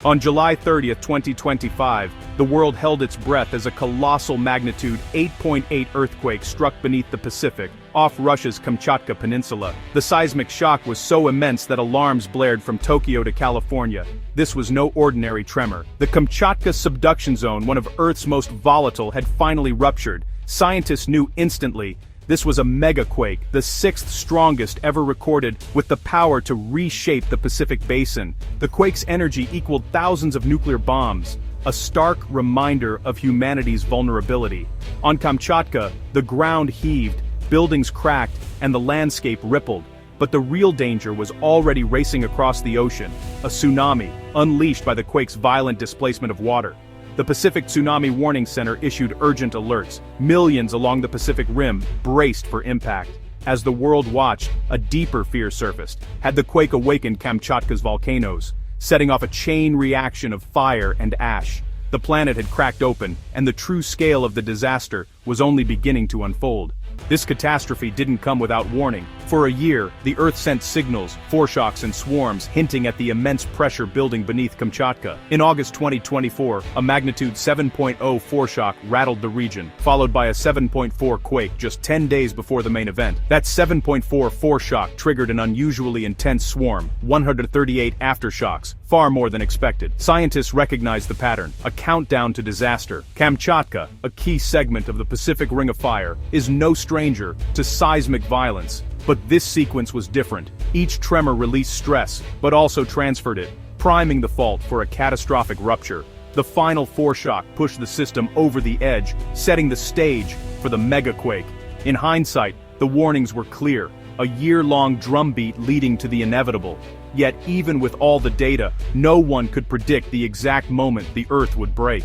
On July 30, 2025, the world held its breath as a colossal magnitude 8.8 earthquake struck beneath the Pacific, off Russia's Kamchatka Peninsula. The seismic shock was so immense that alarms blared from Tokyo to California. This was no ordinary tremor. The Kamchatka subduction zone, one of Earth's most volatile, had finally ruptured. Scientists knew instantly. This was a megaquake, the sixth strongest ever recorded, with the power to reshape the Pacific Basin. The quake's energy equaled thousands of nuclear bombs, a stark reminder of humanity's vulnerability. On Kamchatka, the ground heaved, buildings cracked, and the landscape rippled. But the real danger was already racing across the ocean, a tsunami, unleashed by the quake's violent displacement of water. The Pacific Tsunami Warning Center issued urgent alerts. Millions along the Pacific Rim braced for impact. As the world watched, a deeper fear surfaced. Had the quake awakened Kamchatka's volcanoes, setting off a chain reaction of fire and ash? The planet had cracked open, and the true scale of the disaster was only beginning to unfold. This catastrophe didn't come without warning. For a year, the Earth sent signals, foreshocks and swarms hinting at the immense pressure building beneath Kamchatka. In August 2024, a magnitude 7.0 foreshock rattled the region, followed by a 7.4 quake just 10 days before the main event. That 7.4 foreshock triggered an unusually intense swarm, 138 aftershocks, far more than expected. Scientists recognized the pattern, a countdown to disaster. Kamchatka, a key segment of the Pacific Ring of Fire, is no stranger to seismic violence. But this sequence was different. Each tremor released stress, but also transferred it, priming the fault for a catastrophic rupture. The final foreshock pushed the system over the edge, setting the stage for the megaquake. In hindsight, the warnings were clear, a year-long drumbeat leading to the inevitable. Yet even with all the data, no one could predict the exact moment the Earth would break.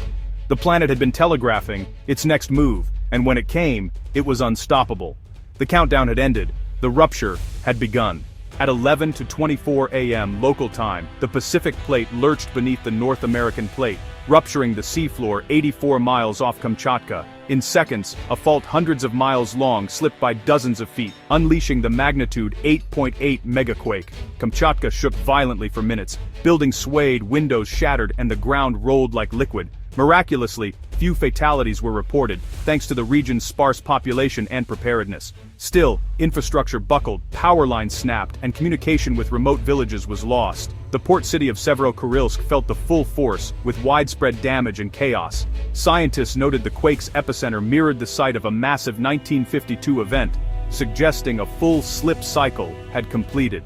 The planet had been telegraphing its next move, and when it came, it was unstoppable. The countdown had ended. The rupture had begun. At 11:24 a.m. local time, the Pacific Plate lurched beneath the North American Plate, rupturing the seafloor 84 miles off Kamchatka. In seconds, a fault hundreds of miles long slipped by dozens of feet, unleashing the magnitude 8.8 Megaquake. Kamchatka shook violently for minutes. Buildings swayed, windows shattered, and the ground rolled like liquid. Miraculously, few fatalities were reported, thanks to the region's sparse population and preparedness. Still, infrastructure buckled, power lines snapped, and communication with remote villages was lost. The port city of Severodvinsk felt the full force, with widespread damage and chaos. Scientists noted the quake's epicenter mirrored the site of a massive 1952 event, suggesting a full slip cycle had completed.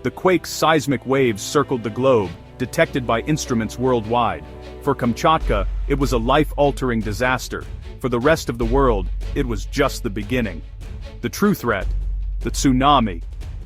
The quake's seismic waves circled the globe, detected by instruments worldwide. For Kamchatka, it was a life-altering disaster. For the rest of the world, it was just the beginning. The true threat, the tsunami,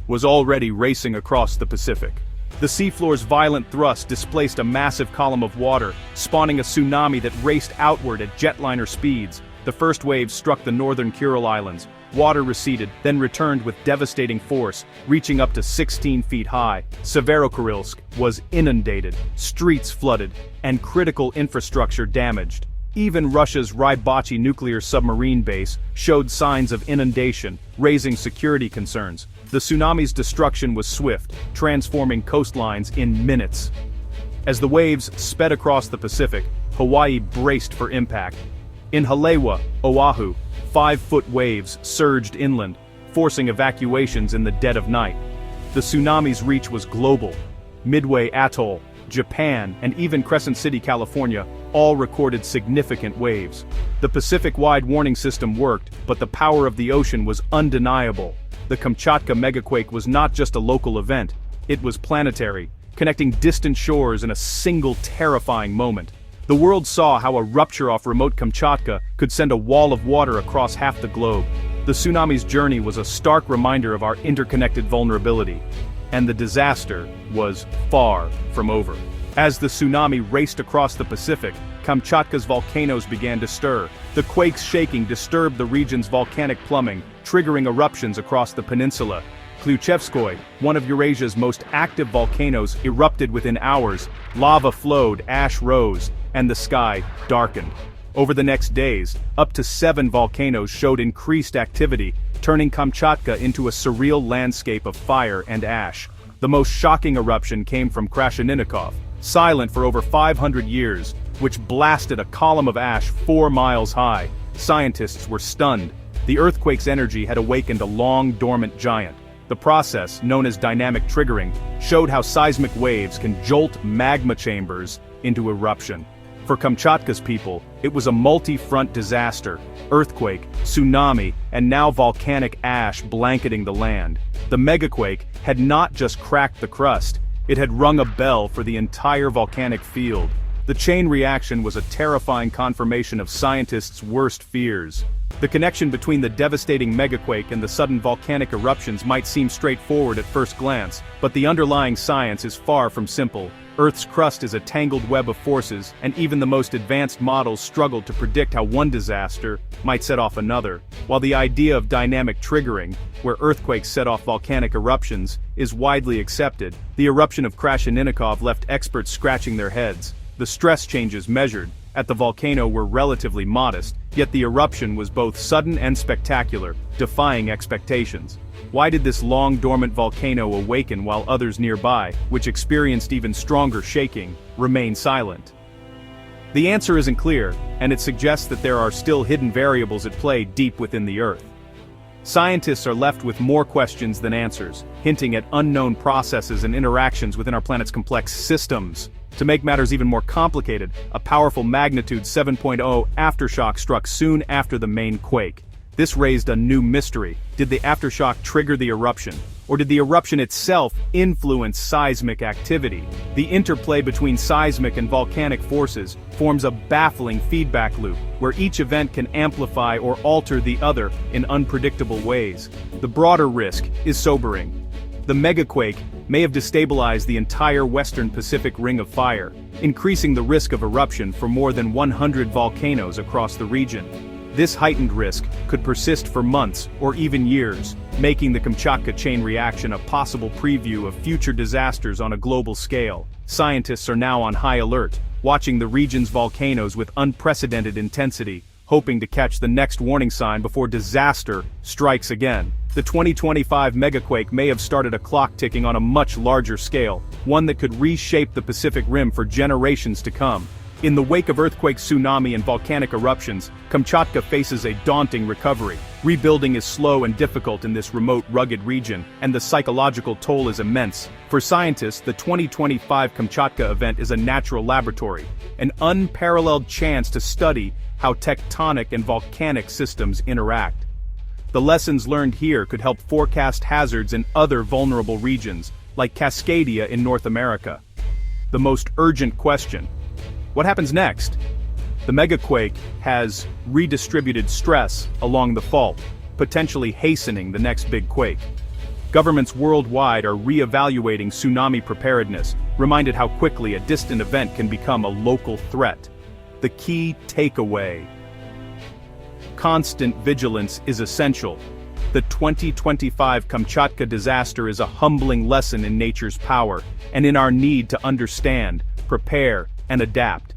was already racing across the Pacific. The seafloor's violent thrust displaced a massive column of water, spawning a tsunami that raced outward at jetliner speeds. The first wave struck the northern Kuril Islands. Water receded, then returned with devastating force, reaching up to 16 feet high. Severodvinsk was inundated, streets flooded, and critical infrastructure damaged. Even Russia's Rybachi nuclear submarine base showed signs of inundation, raising security concerns. The tsunami's destruction was swift, transforming coastlines in minutes. As the waves sped across the Pacific, Hawaii braced for impact. In Halewa, Oahu, 5-foot waves surged inland, forcing evacuations in the dead of night. The tsunami's reach was global. Midway Atoll, Japan, and even Crescent City, California, all recorded significant waves. The Pacific-wide warning system worked, but the power of the ocean was undeniable. The Kamchatka megaquake was not just a local event, it was planetary, connecting distant shores in a single terrifying moment. The world saw how a rupture off remote Kamchatka could send a wall of water across half the globe. The tsunami's journey was a stark reminder of our interconnected vulnerability. And the disaster was far from over. As the tsunami raced across the Pacific, Kamchatka's volcanoes began to stir. The quake's shaking disturbed the region's volcanic plumbing, triggering eruptions across the peninsula. Klyuchevskoy, one of Eurasia's most active volcanoes, erupted within hours. Lava flowed, ash rose, and the sky darkened. Over the next days, up to 7 volcanoes showed increased activity, turning Kamchatka into a surreal landscape of fire and ash. The most shocking eruption came from Krasheninnikov, silent for over 500 years, which blasted a column of ash 4 miles high. Scientists were stunned. The earthquake's energy had awakened a long-dormant giant. The process, known as dynamic triggering, showed how seismic waves can jolt magma chambers into eruption. For Kamchatka's people, it was a multi-front disaster: earthquake, tsunami, and now volcanic ash blanketing the land. The megaquake had not just cracked the crust, it had rung a bell for the entire volcanic field. The chain reaction was a terrifying confirmation of scientists' worst fears. The connection between the devastating megaquake and the sudden volcanic eruptions might seem straightforward at first glance, but the underlying science is far from simple. Earth's crust is a tangled web of forces, and even the most advanced models struggled to predict how one disaster might set off another. While the idea of dynamic triggering, where earthquakes set off volcanic eruptions, is widely accepted, the eruption of Krasheninnikov left experts scratching their heads. The stress changes measured at the volcano were relatively modest, yet the eruption was both sudden and spectacular, defying expectations. Why did this long-dormant volcano awaken while others nearby, which experienced even stronger shaking, remain silent? The answer isn't clear, and it suggests that there are still hidden variables at play deep within the Earth. Scientists are left with more questions than answers, hinting at unknown processes and interactions within our planet's complex systems. To make matters even more complicated, a powerful magnitude 7.0 aftershock struck soon after the main quake. This raised a new mystery. Did the aftershock trigger the eruption? Or did the eruption itself influence seismic activity? The interplay between seismic and volcanic forces forms a baffling feedback loop, where each event can amplify or alter the other in unpredictable ways. The broader risk is sobering. The megaquake may have destabilized the entire western Pacific Ring of Fire, increasing the risk of eruption for more than 100 volcanoes across the region. This heightened risk could persist for months or even years, making the Kamchatka chain reaction a possible preview of future disasters on a global scale. Scientists are now on high alert, watching the region's volcanoes with unprecedented intensity, hoping to catch the next warning sign before disaster strikes again. The 2025 megaquake may have started a clock ticking on a much larger scale, one that could reshape the Pacific Rim for generations to come. In the wake of earthquakes, tsunami, and volcanic eruptions, Kamchatka faces a daunting recovery. Rebuilding is slow and difficult in this remote, rugged region, and the psychological toll is immense. For scientists, the 2025 Kamchatka event is a natural laboratory, an unparalleled chance to study how tectonic and volcanic systems interact. The lessons learned here could help forecast hazards in other vulnerable regions, like Cascadia in North America. The most urgent question: what happens next? The megaquake has redistributed stress along the fault, potentially hastening the next big quake. Governments worldwide are re-evaluating tsunami preparedness, reminded how quickly a distant event can become a local threat. The key takeaway: constant vigilance is essential. The 2025 Kamchatka disaster is a humbling lesson in nature's power, and in our need to understand, prepare, and adapt.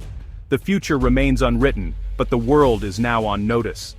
The future remains unwritten, but the world is now on notice.